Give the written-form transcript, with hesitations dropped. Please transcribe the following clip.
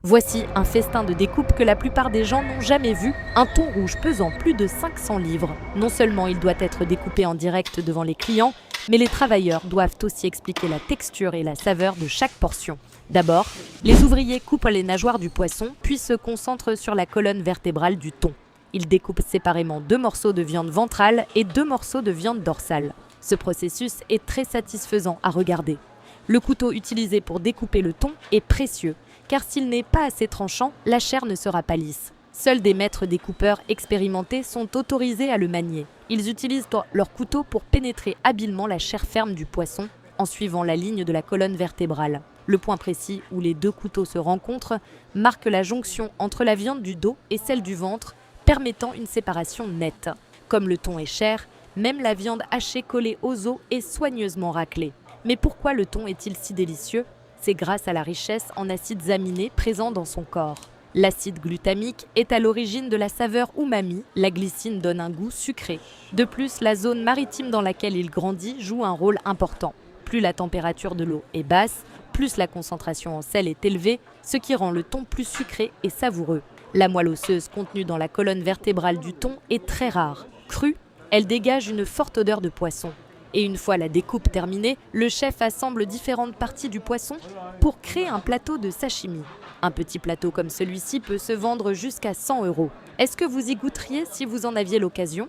Voici un festin de découpe que la plupart des gens n'ont jamais vu, un thon rouge pesant plus de 500 livres. Non seulement il doit être découpé en direct devant les clients, mais les travailleurs doivent aussi expliquer la texture et la saveur de chaque portion. D'abord, les ouvriers coupent les nageoires du poisson, puis se concentrent sur la colonne vertébrale du thon. Ils découpent séparément 2 morceaux de viande ventrale et 2 morceaux de viande dorsale. Ce processus est très satisfaisant à regarder. Le couteau utilisé pour découper le thon est précieux, car s'il n'est pas assez tranchant, la chair ne sera pas lisse. Seuls des maîtres découpeurs expérimentés sont autorisés à le manier. Ils utilisent leur couteau pour pénétrer habilement la chair ferme du poisson en suivant la ligne de la colonne vertébrale. Le point précis où les 2 couteaux se rencontrent marque la jonction entre la viande du dos et celle du ventre, permettant une séparation nette. Comme le thon est cher, même la viande hachée collée aux os est soigneusement raclée. Mais pourquoi le thon est-il si délicieux ? C'est grâce à la richesse en acides aminés présents dans son corps. L'acide glutamique est à l'origine de la saveur umami, la glycine donne un goût sucré. De plus, la zone maritime dans laquelle il grandit joue un rôle important. Plus la température de l'eau est basse, plus la concentration en sel est élevée, ce qui rend le thon plus sucré et savoureux. La moelle osseuse contenue dans la colonne vertébrale du thon est très rare. Crue, elle dégage une forte odeur de poisson. Et une fois la découpe terminée, le chef assemble différentes parties du poisson pour créer un plateau de sashimi. Un petit plateau comme celui-ci peut se vendre jusqu'à 100 €. Est-ce que vous y goûteriez si vous en aviez l'occasion ?